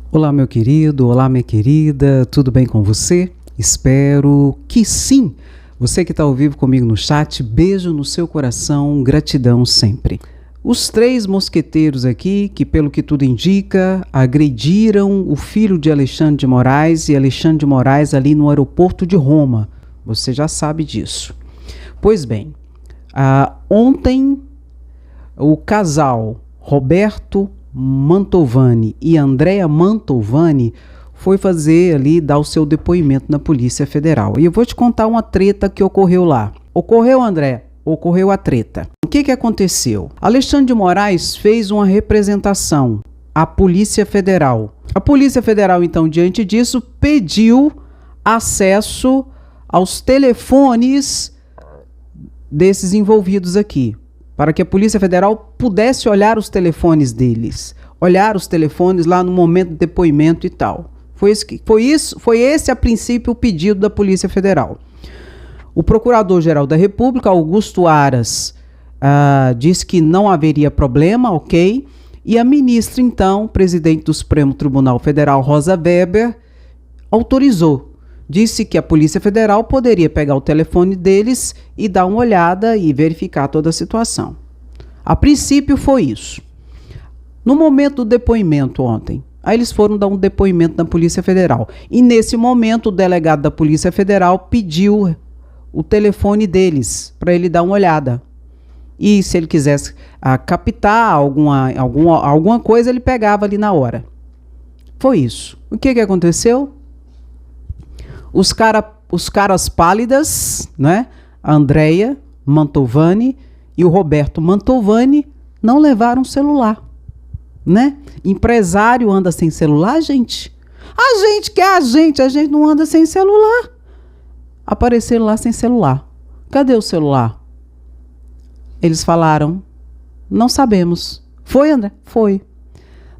Olá, meu querido, olá, minha querida, tudo bem com você? Espero que sim. Você que está ao vivo comigo no chat, beijo no seu coração, gratidão sempre. Os três mosqueteiros aqui, que pelo que tudo indica, agrediram o filho de Alexandre de Moraes e Alexandre de Moraes ali no aeroporto de Roma. Você já sabe disso. Pois bem, ontem o casal Roberto Mantovani e Andrea Mantovani foi fazer ali, dar o seu depoimento na Polícia Federal. E eu vou te contar uma treta que ocorreu lá. Ocorreu, André? Ocorreu a treta. O que aconteceu? Alexandre de Moraes fez uma representação à Polícia Federal. A Polícia Federal, então, diante disso, pediu acesso aos telefones desses envolvidos aqui, para que a Polícia Federal pudesse olhar os telefones deles, olhar os telefones lá no momento do depoimento e tal. Foi esse a princípio o pedido da Polícia Federal. O Procurador-Geral da República, Augusto Aras, disse que não haveria problema, ok? E a ministra, então, presidente do Supremo Tribunal Federal, Rosa Weber, autorizou. Disse que a Polícia Federal poderia pegar o telefone deles e dar uma olhada e verificar toda a situação. A princípio foi isso. No momento do depoimento ontem, aí eles foram dar um depoimento na Polícia Federal. E nesse momento o delegado da Polícia Federal pediu o telefone deles para ele dar uma olhada. E se ele quisesse captar alguma coisa, ele pegava ali na hora. Foi isso. O que aconteceu? Os caras pálidas, né? A Andrea Mantovani e o Roberto Mantovani não levaram celular, né? Empresário anda sem celular, gente? A gente não anda sem celular. Apareceram lá sem celular. Cadê o celular? Eles falaram, não sabemos. Foi, André? Foi.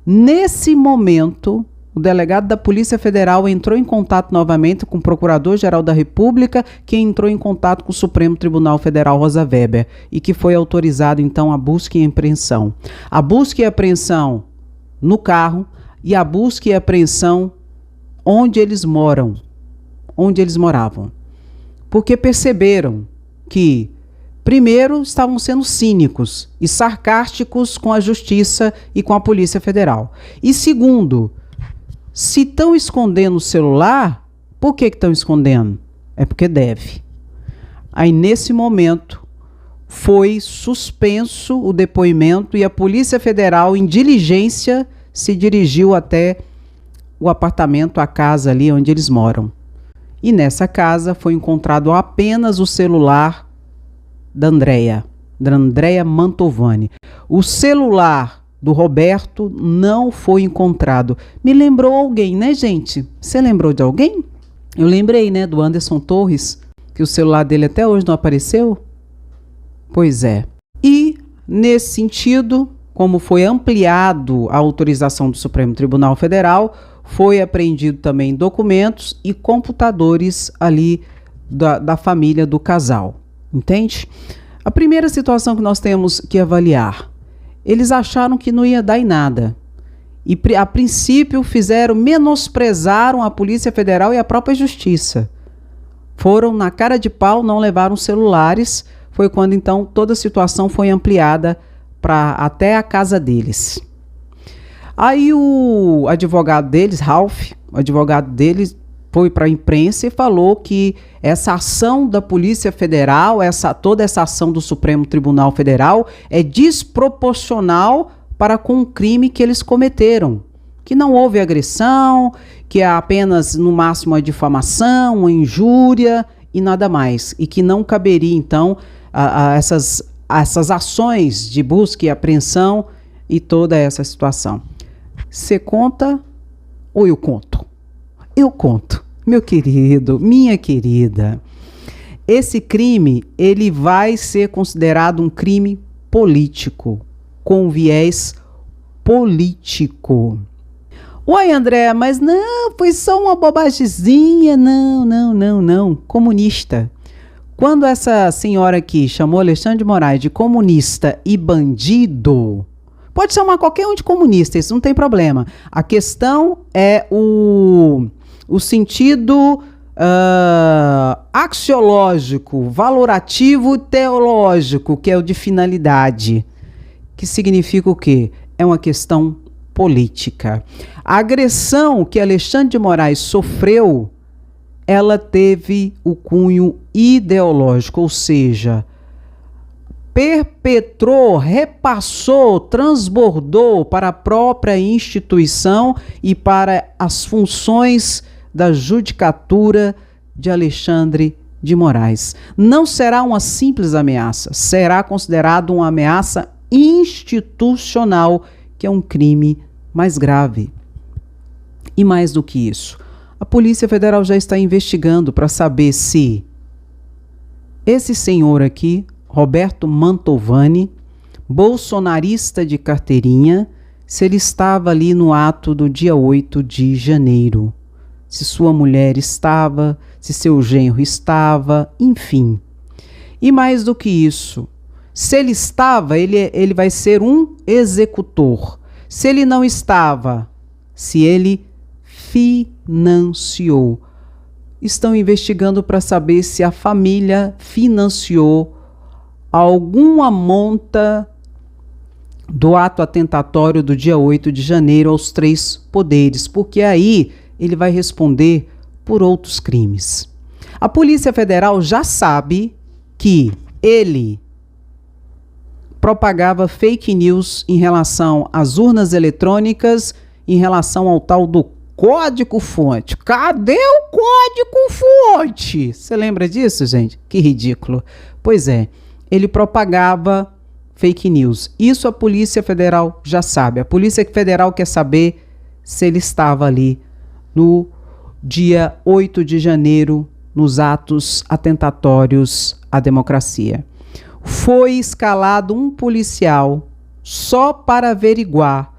Nesse momento, o delegado da Polícia Federal entrou em contato novamente com o Procurador-Geral da República, que entrou em contato com o Supremo Tribunal Federal, Rosa Weber, e que foi autorizado, então, a busca e apreensão. A busca e apreensão no carro e a busca e apreensão onde eles moravam. Porque perceberam que, primeiro, estavam sendo cínicos e sarcásticos com a Justiça e com a Polícia Federal. E segundo, se estão escondendo o celular, por que estão escondendo? É porque deve. Aí, nesse momento, foi suspenso o depoimento e a Polícia Federal, em diligência, se dirigiu até o apartamento, a casa ali onde eles moram. E nessa casa foi encontrado apenas o celular da Andrea Mantovani. O celular do Roberto não foi encontrado. Me lembrou alguém, né, gente? Você lembrou de alguém? Eu lembrei, né, do Anderson Torres, que o celular dele até hoje não apareceu. Pois é. E, nesse sentido, como foi ampliado a autorização do Supremo Tribunal Federal, foi apreendido também documentos e computadores ali da família do casal. Entende? A primeira situação que nós temos que avaliar: eles acharam que não ia dar em nada. E, a princípio, menosprezaram a Polícia Federal e a própria Justiça. Foram na cara de pau, não levaram celulares. Foi quando, então, toda a situação foi ampliada até a casa deles. Aí o advogado deles, Ralph, o advogado deles, foi para a imprensa e falou que essa ação da Polícia Federal, toda essa ação do Supremo Tribunal Federal é desproporcional para com o crime que eles cometeram. Que não houve agressão, que é apenas, no máximo, a difamação, a injúria e nada mais. E que não caberia, então, essas ações de busca e apreensão e toda essa situação. Você conta ou eu conto? Eu conto, meu querido, minha querida. Esse crime, ele vai ser considerado um crime político, com viés político. Uai, André, mas não, foi só uma bobagemzinha. Não. Comunista. Quando essa senhora aqui chamou Alexandre de Moraes de comunista e bandido, Pode chamar qualquer um de comunista, isso não tem problema. A questão é o sentido axiológico, valorativo, teológico, que é o de finalidade. Que significa o quê? É uma questão política. A agressão que Alexandre de Moraes sofreu, ela teve o cunho ideológico, ou seja, perpetrou, repassou, transbordou para a própria instituição e para as funções da judicatura de Alexandre de Moraes. Não será uma simples ameaça, será considerado uma ameaça institucional, que é um crime mais grave. E mais do que isso, a Polícia Federal já está investigando para saber se esse senhor aqui, Roberto Mantovani, bolsonarista de carteirinha, se ele estava ali no ato do dia 8 de janeiro. Se sua mulher estava, se seu genro estava, enfim. E mais do que isso, se ele estava, ele vai ser um executor. Se ele não estava, se ele financiou. Estão investigando para saber se a família financiou alguma monta do ato atentatório do dia 8 de janeiro aos 3 poderes, porque aí ele vai responder por outros crimes. A Polícia Federal já sabe que ele propagava fake news em relação às urnas eletrônicas, em relação ao tal do código-fonte. Cadê o código-fonte? Você lembra disso, gente? Que ridículo. Pois é, ele propagava fake news. Isso a Polícia Federal já sabe. A Polícia Federal quer saber se ele estava ali no dia 8 de janeiro, nos atos atentatórios à democracia. Foi escalado um policial só para averiguar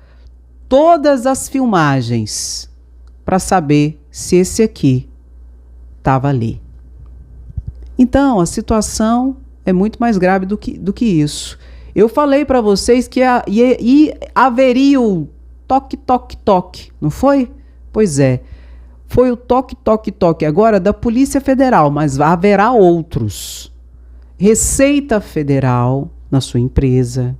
todas as filmagens, para saber se esse aqui estava ali. Então, a situação é muito mais grave do que isso. Eu falei para vocês que haveria o toque, toque, toque, não foi? Pois é, foi o toque, toque, toque agora da Polícia Federal, mas haverá outros. Receita Federal na sua empresa,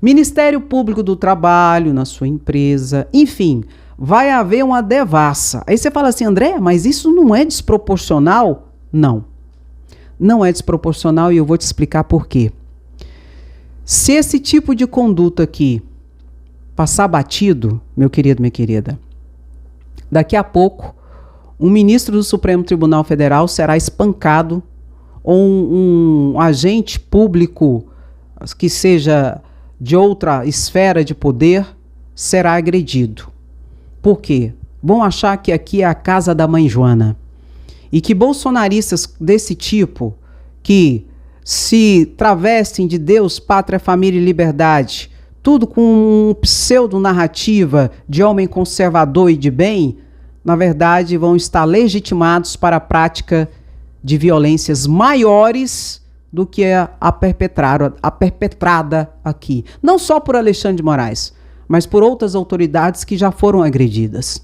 Ministério Público do Trabalho na sua empresa, enfim, vai haver uma devassa. Aí você fala assim, André, mas isso não é desproporcional? Não, não é desproporcional e eu vou te explicar por quê. Se esse tipo de conduta aqui passar batido, meu querido, minha querida, daqui a pouco um ministro do Supremo Tribunal Federal será espancado ou um agente público que seja de outra esfera de poder será agredido. Por quê? Vão achar que aqui é a casa da mãe Joana e que bolsonaristas desse tipo, que se travestem de Deus, pátria, família e liberdade, tudo com um pseudo-narrativa de homem conservador e de bem, na verdade vão estar legitimados para a prática de violências maiores do que a perpetrada aqui. Não só por Alexandre de Moraes, mas por outras autoridades que já foram agredidas.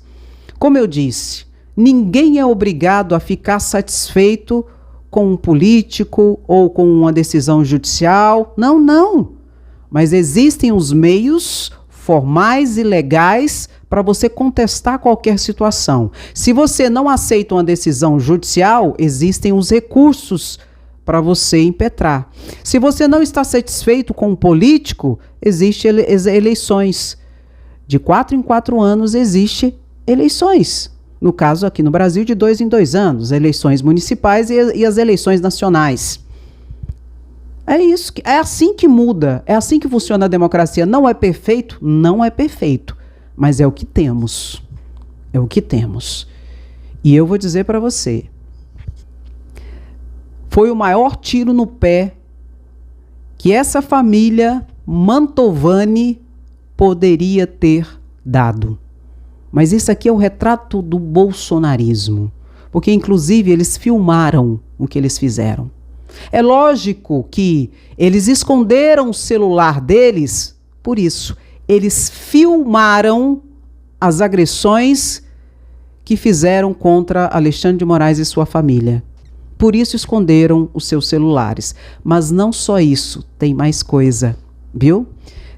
Como eu disse, ninguém é obrigado a ficar satisfeito com um político ou com uma decisão judicial. Não, não. Mas existem os meios formais e legais para você contestar qualquer situação. Se você não aceita uma decisão judicial, existem os recursos para você impetrar. Se você não está satisfeito com um político, existem eleições. De 4 em 4 anos existem eleições. No caso aqui no Brasil, de 2 em 2 anos, eleições municipais e as eleições nacionais. É isso, é assim que muda, é assim que funciona a democracia. Não é perfeito? Não é perfeito, mas é o que temos. É o que temos. E eu vou dizer para você, foi o maior tiro no pé que essa família Mantovani poderia ter dado. Mas isso aqui é o retrato do bolsonarismo, porque inclusive eles filmaram o que eles fizeram. É lógico que eles esconderam o celular deles por isso. eles filmaram as agressões que fizeram contra Alexandre de Moraes e sua família. Por isso esconderam os seus celulares. Mas não só isso, tem mais coisa, viu?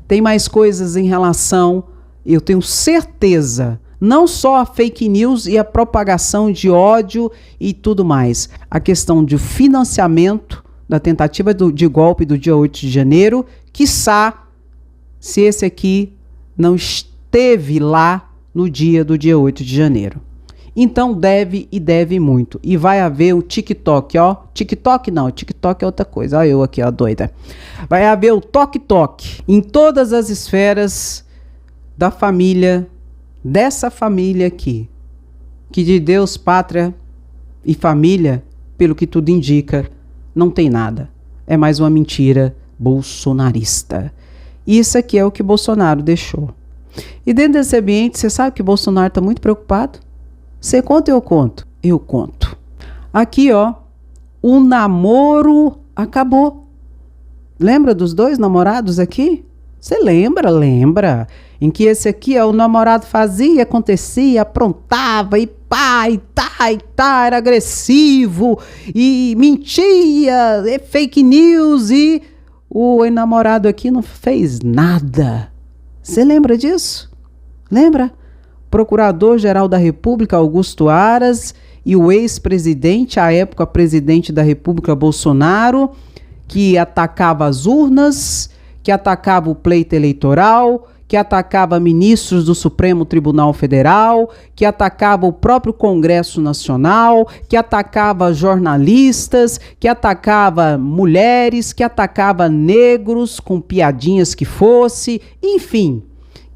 Tem mais coisas em relação, eu tenho certeza, não só a fake news e a propagação de ódio e tudo mais. A questão de financiamento da tentativa de golpe do dia 8 de janeiro, quiçá se esse aqui não esteve lá no dia do dia 8 de janeiro. Então deve muito. E vai haver o TikTok, ó. TikTok não, TikTok é outra coisa. Olha eu aqui, ó, doida. Vai haver o toque-toque em todas as esferas da família, dessa família aqui. Que de Deus, pátria e família, pelo que tudo indica, não tem nada. É mais uma mentira bolsonarista. Isso aqui é o que Bolsonaro deixou. E dentro desse ambiente, você sabe que Bolsonaro está muito preocupado? Você conta ou eu conto? Eu conto. Aqui, ó, o namoro acabou. Lembra dos dois namorados aqui? Você lembra? Lembra. Em que esse aqui, ó, o namorado fazia, acontecia, aprontava, e pá, e tá, era agressivo, e mentia, e fake news, e o namorado aqui não fez nada. Você lembra disso? Lembra? Procurador-Geral da República, Augusto Aras, e o ex-presidente, à época presidente da República, Bolsonaro, que atacava as urnas, que atacava o pleito eleitoral, que atacava ministros do Supremo Tribunal Federal, que atacava o próprio Congresso Nacional, que atacava jornalistas, que atacava mulheres, que atacava negros com piadinhas que fosse, enfim,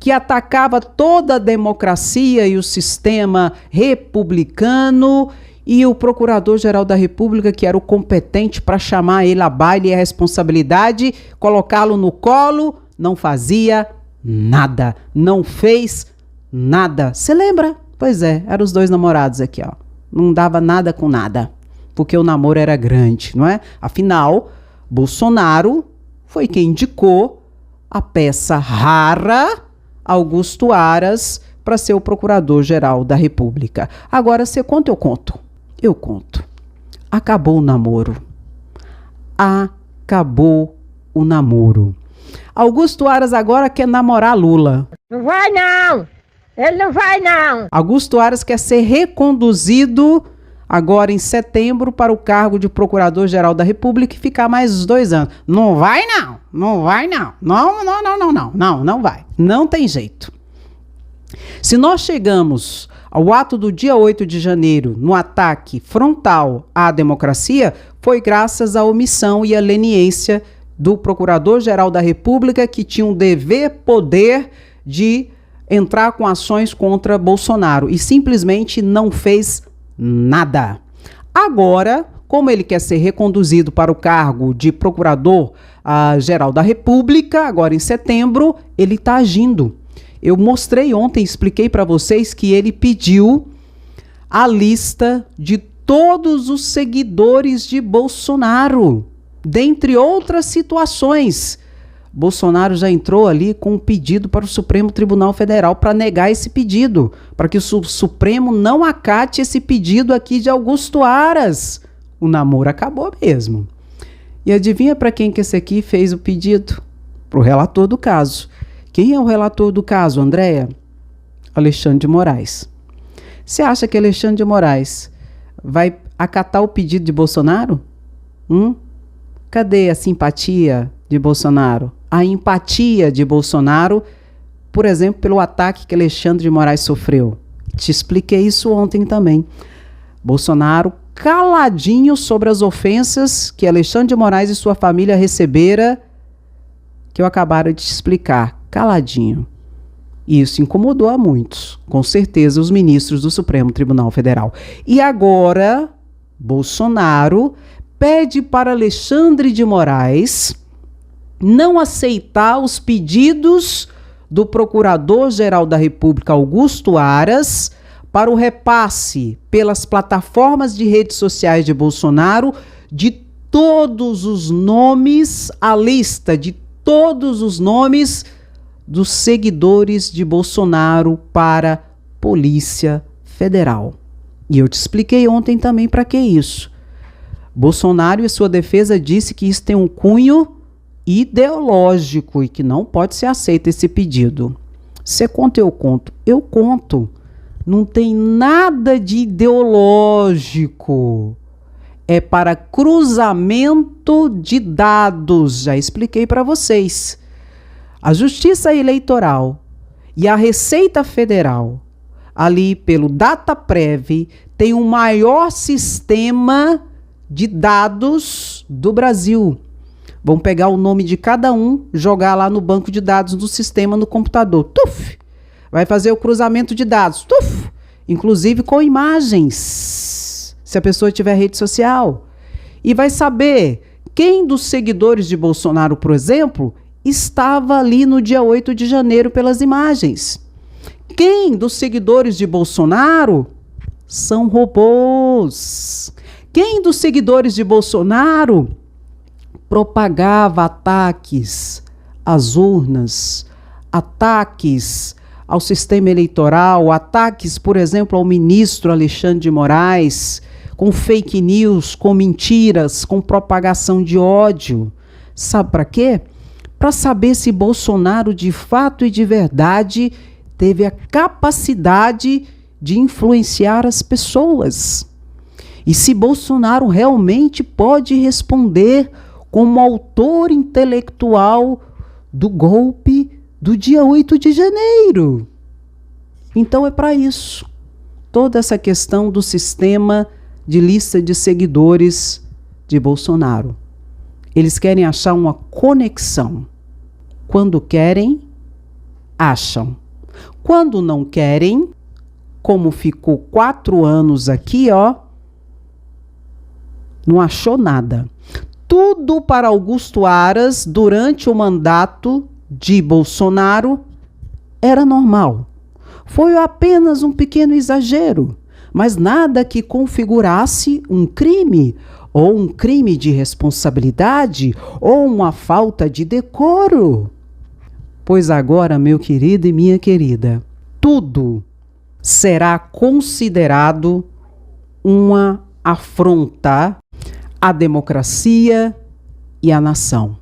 que atacava toda a democracia e o sistema republicano, e o Procurador-Geral da República, que era o competente para chamar ele a baile e a responsabilidade, colocá-lo no colo, não fazia nada, não fez nada. Você lembra? Pois é, eram os dois namorados aqui, ó. Não dava nada com nada, porque o namoro era grande, não é? Afinal, Bolsonaro foi quem indicou a peça rara Augusto Aras para ser o Procurador-Geral da República. Agora, você conta ou eu conto? Eu conto. Acabou o namoro. Acabou o namoro. Augusto Aras agora quer namorar Lula. Não vai não! Ele não vai não! Augusto Aras quer ser reconduzido agora em setembro para o cargo de Procurador-Geral da República e ficar mais 2 anos. Não vai não! Não vai não! Não vai. Não tem jeito. Se nós chegamos ao ato do dia 8 de janeiro, no ataque frontal à democracia, foi graças à omissão e à leniência do Procurador-Geral da República, que tinha um poder de entrar com ações contra Bolsonaro e simplesmente não fez nada. Agora, como ele quer ser reconduzido para o cargo de Procurador-Geral da República, agora em setembro, ele está agindo. Eu mostrei ontem, expliquei para vocês que ele pediu a lista de todos os seguidores de Bolsonaro, dentre outras situações. Bolsonaro já entrou ali com um pedido para o Supremo Tribunal Federal para negar esse pedido, para que o Supremo não acate esse pedido aqui de Augusto Aras. O namoro acabou mesmo. E adivinha para quem que esse aqui fez o pedido? Para o relator do caso. Quem é o relator do caso, Andréia? Alexandre de Moraes. Você acha que Alexandre de Moraes vai acatar o pedido de Bolsonaro? Cadê a simpatia de Bolsonaro? A empatia de Bolsonaro, por exemplo, pelo ataque que Alexandre de Moraes sofreu. Te expliquei isso ontem também. Bolsonaro caladinho sobre as ofensas que Alexandre de Moraes e sua família receberam, que eu acabaram de te explicar. Caladinho. Isso incomodou a muitos, com certeza os ministros do Supremo Tribunal Federal. E agora, Bolsonaro pede para Alexandre de Moraes não aceitar os pedidos do Procurador-Geral da República, Augusto Aras, para o repasse pelas plataformas de redes sociais de Bolsonaro de todos os nomes, a lista de todos os nomes dos seguidores de Bolsonaro para a Polícia Federal. E eu te expliquei ontem também para que isso. Bolsonaro, em sua defesa, disse que isso tem um cunho ideológico e que não pode ser aceito esse pedido. Você conta, eu conto. Eu conto. Não tem nada de ideológico. É para cruzamento de dados. Já expliquei para vocês. A Justiça Eleitoral e a Receita Federal, ali pelo DataPrev, tem o maior sistema de dados do Brasil. Vão pegar o nome de cada um, jogar lá no banco de dados do sistema no computador. Tuf! Vai fazer o cruzamento de dados. Tuf! Inclusive com imagens, se a pessoa tiver rede social. E vai saber quem dos seguidores de Bolsonaro, por exemplo, estava ali no dia 8 de janeiro pelas imagens. Quem dos seguidores de Bolsonaro são robôs? Quem dos seguidores de Bolsonaro propagava ataques às urnas, ataques ao sistema eleitoral, ataques, por exemplo, ao ministro Alexandre de Moraes, com fake news, com mentiras, com propagação de ódio? Sabe para quê? Para saber se Bolsonaro, de fato e de verdade, teve a capacidade de influenciar as pessoas. E se Bolsonaro realmente pode responder como autor intelectual do golpe do dia 8 de janeiro. Então é para isso. Toda essa questão do sistema de lista de seguidores de Bolsonaro. Eles querem achar uma conexão. Quando querem, acham. Quando não querem, como ficou 4 anos aqui, não achou nada. Tudo para Augusto Aras, durante o mandato de Bolsonaro, era normal. Foi apenas um pequeno exagero, mas nada que configurasse um crime, ou um crime de responsabilidade, ou uma falta de decoro. Pois agora, meu querido e minha querida, tudo será considerado uma afronta à democracia e à nação.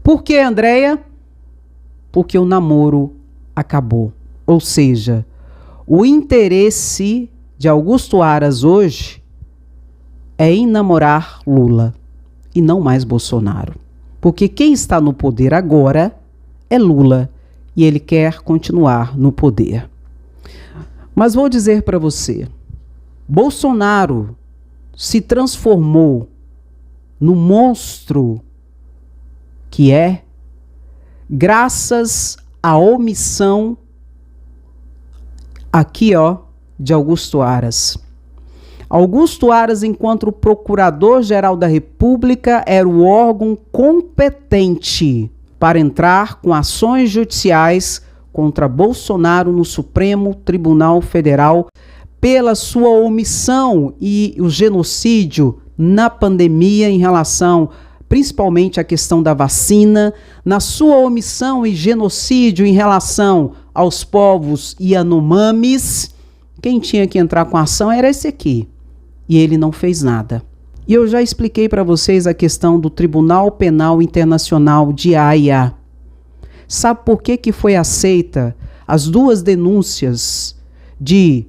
Por que, Andréia? Porque o namoro acabou. Ou seja, o interesse de Augusto Aras hoje é em namorar Lula e não mais Bolsonaro. Porque quem está no poder agora é Lula e ele quer continuar no poder. Mas vou dizer para você, Bolsonaro se transformou no monstro que é graças à omissão aqui, de Augusto Aras. Augusto Aras, enquanto Procurador-Geral da República, era o órgão competente para entrar com ações judiciais contra Bolsonaro no Supremo Tribunal Federal pela sua omissão e o genocídio na pandemia em relação principalmente à questão da vacina, na sua omissão e genocídio em relação aos povos Yanomamis. Quem tinha que entrar com ação era esse aqui. E ele não fez nada. E eu já expliquei para vocês a questão do Tribunal Penal Internacional de Haia. Sabe por que foi aceita as 2 denúncias de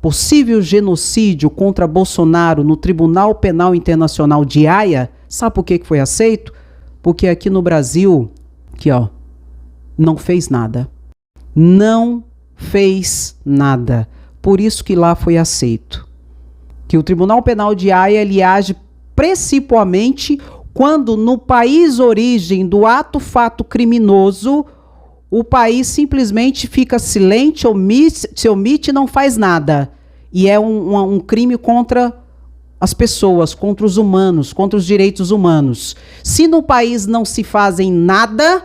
possível genocídio contra Bolsonaro no Tribunal Penal Internacional de Haia? Sabe por que foi aceito? Porque aqui no Brasil, não fez nada. Não fez nada. Por isso que lá foi aceito. Que o Tribunal Penal de Haia, ele age principalmente quando no país origem do fato criminoso, o país simplesmente fica silente, se omite e não faz nada. E é um crime contra as pessoas, contra os humanos, contra os direitos humanos. Se no país não se fazem nada,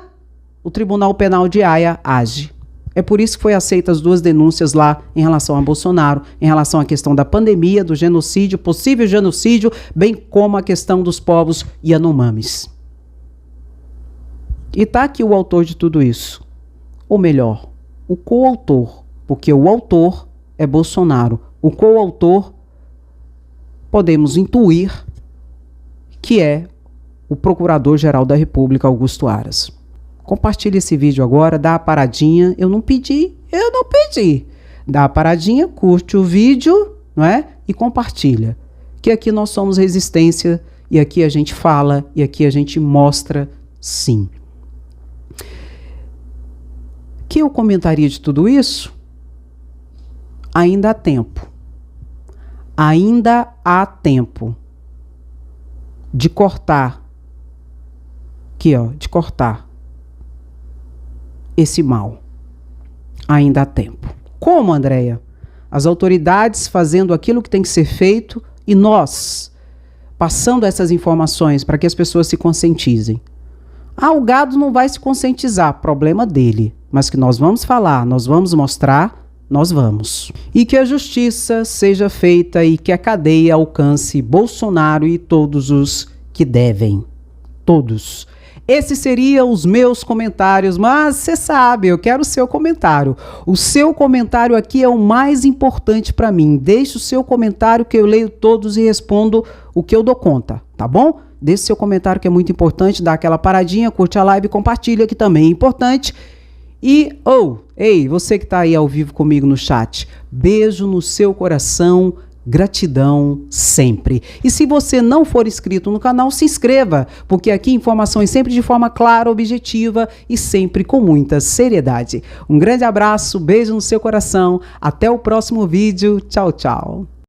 o Tribunal Penal de Haia age. É por isso que foi aceita as 2 denúncias lá em relação a Bolsonaro, em relação à questão da pandemia, do genocídio, possível genocídio, bem como a questão dos povos Yanomamis. E está aqui o autor de tudo isso, ou melhor, o coautor, porque o autor é Bolsonaro. O coautor, podemos intuir que é o Procurador-Geral da República, Augusto Aras. Compartilhe esse vídeo agora, dá a paradinha. Eu não pedi. Dá a paradinha, curte o vídeo, não é? E compartilha. Que aqui nós somos resistência e aqui a gente fala e aqui a gente mostra sim. Que eu comentaria de tudo isso? Ainda há tempo. Ainda há tempo de cortar. Aqui, ó, de cortar esse mal. Ainda há tempo. Como, Andréia? As autoridades fazendo aquilo que tem que ser feito e nós passando essas informações para que as pessoas se conscientizem. Ah, o gado não vai se conscientizar, problema dele. Mas que nós vamos falar, nós vamos mostrar, nós vamos. E que a justiça seja feita e que a cadeia alcance Bolsonaro e todos os que devem. Todos. Esses seriam os meus comentários, mas você sabe, eu quero o seu comentário. O seu comentário aqui é o mais importante para mim. Deixe o seu comentário que eu leio todos e respondo o que eu dou conta, tá bom? Deixe seu comentário que é muito importante, dá aquela paradinha, curte a live, compartilha que também é importante. E, ei, você que está aí ao vivo comigo no chat, beijo no seu coração, gratidão sempre. E se você não for inscrito no canal, se inscreva, porque aqui informações sempre de forma clara, objetiva e sempre com muita seriedade. Um grande abraço, beijo no seu coração, até o próximo vídeo, tchau, tchau.